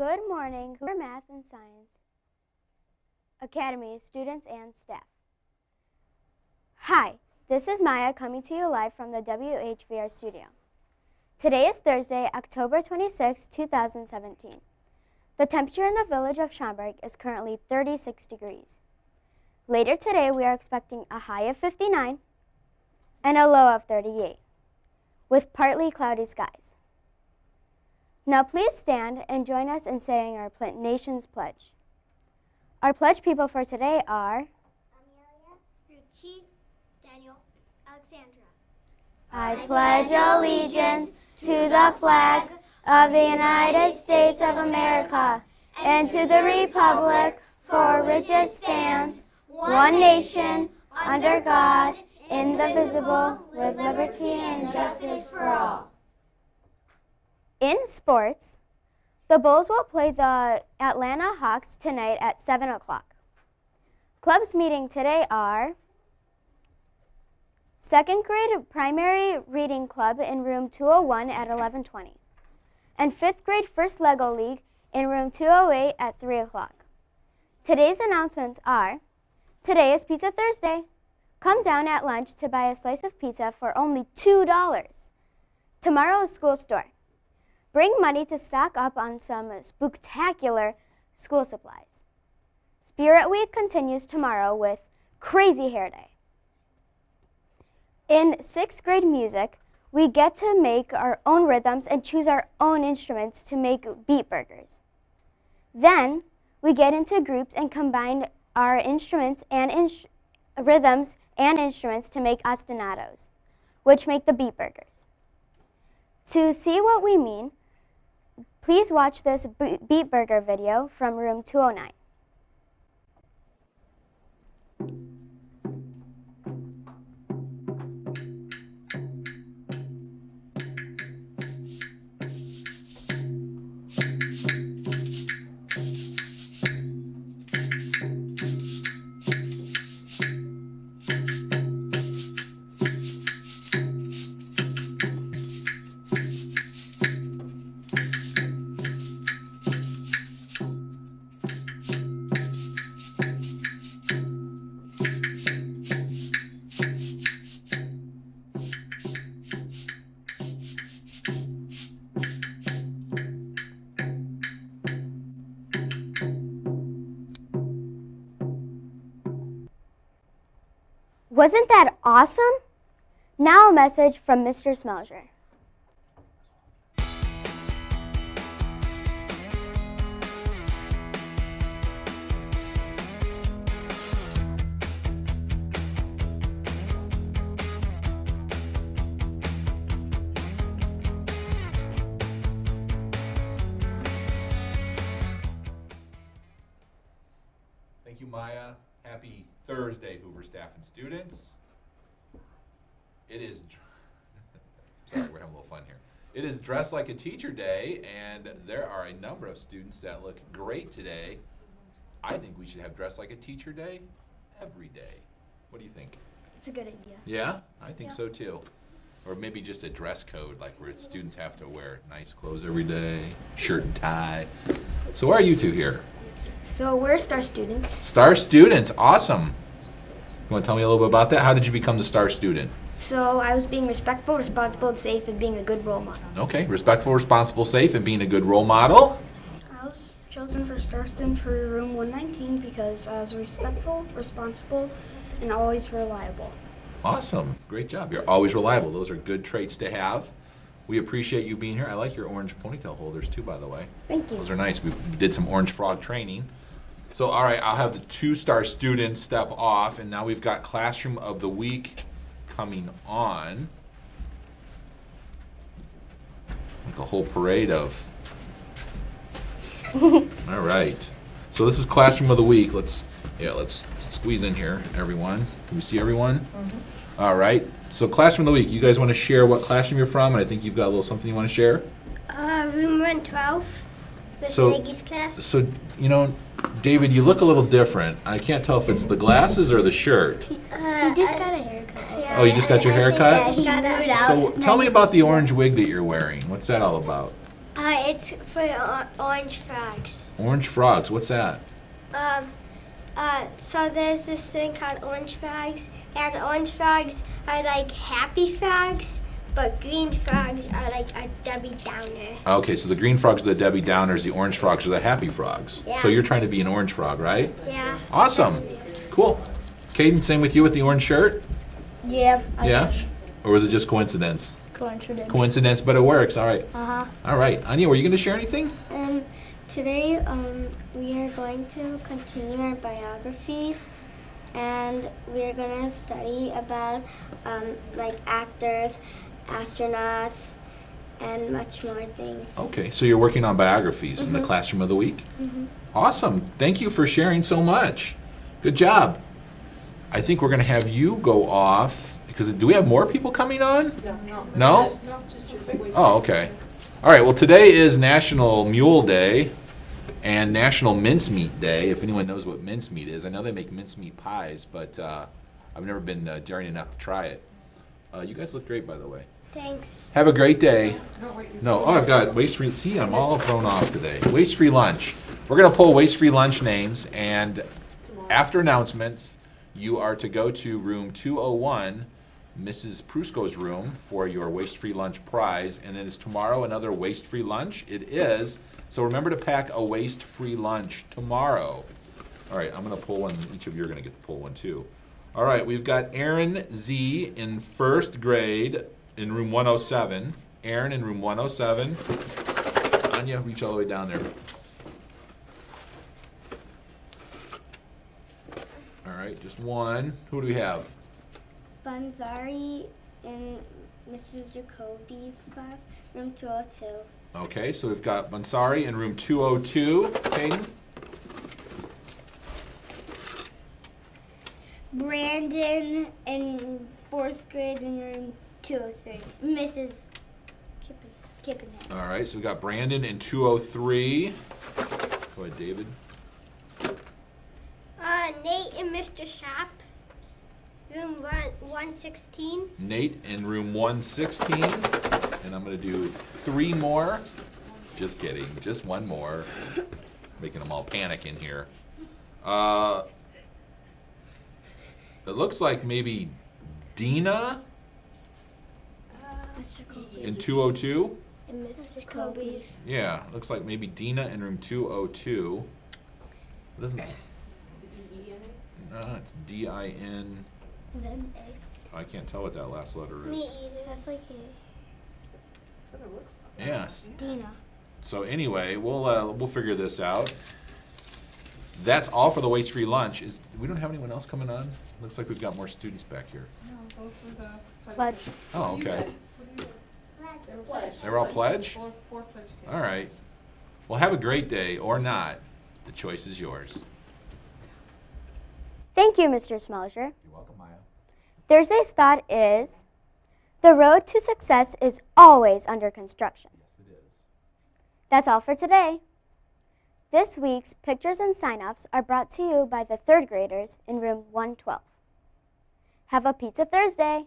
Good morning, Hoover Math and Science Academy students and staff. Hi, this is Maya coming to you live from the WHVR studio. Today is Thursday, October 26, 2017. The temperature in the village of Schaumburg is currently 36 degrees. Later today, we are expecting a high of 59 and a low of 38, with partly cloudy skies. Now please stand and join us in saying our nation's pledge. Our pledge people for today are Amelia, Ruchi, Daniel, Alexandra. I pledge allegiance to the flag of the United States of America and to the republic for which it stands, one nation, under God, indivisible, with liberty and justice for all. In sports, the Bulls will play the Atlanta Hawks tonight at 7 o'clock. Clubs meeting today are 2nd grade primary reading club in room 201 at 11:20 and 5th grade first Lego League in room 208 at 3 o'clock. Today's announcements are, today is Pizza Thursday. Come down at lunch to buy a slice of pizza for only $2. Tomorrow is school store. Bring money to stock up on some spooktacular school supplies. Spirit Week continues tomorrow with Crazy Hair Day. In 6th grade music, we get to make our own rhythms and choose our own instruments to make beat burgers. Then, we get into groups and combine our instruments and rhythms and instruments to make ostinatos, which make the beat burgers. To see what we mean, please watch this beet burger video from room 209. Wasn't that awesome? Now a message from Mr. Smelger. Thank you, Maya. Happy Thursday, Hoover staff and students. It is, sorry, we're having a little fun here. It is Dress Like a Teacher Day, and there are a number of students that look great today. I think we should have Dress Like a Teacher Day every day. What do you think? It's a good idea. Yeah, I think so too. Or maybe just a dress code, like where students have to wear nice clothes every day, shirt and tie. So why are you two here? So we're STAR students. Star students, awesome. You want to tell me a little bit about that? How did you become the Star student? So I was being respectful, responsible, and safe, and being a good role model. Okay, respectful, responsible, safe, and being a good role model. I was chosen for Star Student for room 119 because I was respectful, responsible, and always reliable. Awesome, great job. You're always reliable. Those are good traits to have. We appreciate you being here. I like your orange ponytail holders too, by the way. Thank you. Those are nice. We did some orange frog training. So, all right, I'll have the 2-star students step off, and now we've got Classroom of the Week coming on. Like a whole parade of. All right. So this is Classroom of the Week. Let's squeeze in here, everyone. Can we see everyone? Mm-hmm. All right. So Classroom of the Week. You guys want to share what classroom you're from? And I think you've got a little something you want to share. Room 112, Miss So- Maggie's class. So, you know, David, you look a little different. I can't tell if it's the glasses or the shirt. He just got a haircut. Oh, you just got your haircut? I just got it out. So tell me about the orange wig that you're wearing. What's that all about? It's for orange frogs. Orange frogs, what's that? So there's this thing called orange frogs, and orange frogs are like happy frogs, but green frogs are like a Debbie Downer. Okay, so the green frogs are the Debbie Downers, the orange frogs are the happy frogs. Yeah. So you're trying to be an orange frog, right? Yeah. Awesome. Cool. Caden, same with you with the orange shirt? Yeah. Yeah? Or was it just coincidence? Coincidence. Coincidence, but it works. All right. Uh-huh. All right. Anya, were you going to share anything? Today, we are going to continue our biographies, and we are going to study about like actors, astronauts, and much more things. Okay, so you're working on biographies in the classroom of the week? Awesome. Thank you for sharing so much. Good job. I think we're going to have you go off, because do we have more people coming on? No? No, just your big waist. Oh, okay. All right, well, today is National Mule Day and National Mincemeat Day, if anyone knows what mincemeat is. I know they make mincemeat pies, but I've never been daring enough to try it. You guys look great, by the way. Thanks. Have a great day. No, wait, No, oh, I've got waste-free, see, I'm all thrown off today. Waste-free lunch. We're gonna pull waste-free lunch names, and after announcements, you are to go to room 201, Mrs. Prusko's room, for your waste-free lunch prize. And then is tomorrow another waste-free lunch? It is. So remember to pack a waste-free lunch tomorrow. All right, I'm gonna pull one. Each of you are gonna get to pull one too. All right, we've got Aaron Z in first grade in room 107. Aaron in room 107. Anya, reach all the way down there. All right, just one. Who do we have? Banzari in Mrs. Jacoby's class, room 202. Okay, so we've got Bansari in room 202. Hayden? Brandon in 4th grade in room 203. Mrs. Kippenham. All right, so we've got Brandon in 203. Go ahead, David. Nate and Mr. Shop, room 116. Nate in room 116. And I'm going to do 3 more. Just kidding, just one more. Making them all panic in here. It looks like maybe Dina in 202. And Mrs. Jacoby's. Yeah, looks like maybe Dina in room 202. It doesn't. Is it E-E-N-A? No, it's D-I-N. Then I can't tell what that last letter Me is. either. That's like That's what it looks like. Yes. Dina. So anyway, we'll figure this out. That's all for the waste-free lunch. We don't have anyone else coming on? Looks like we've got more students back here. No, those were the Pledge. Oh, okay. What do you They were pledged. They were all pledge? Four pledge kids. All right. Well, have a great day, or not. The choice is yours. Thank you, Mr. Smelger. You're welcome, Maya. Thursday's thought is, the road to success is always under construction. Yes, it is. That's all for today. This week's pictures and sign-offs are brought to you by the 3rd graders in room 112. Have a Pizza Thursday!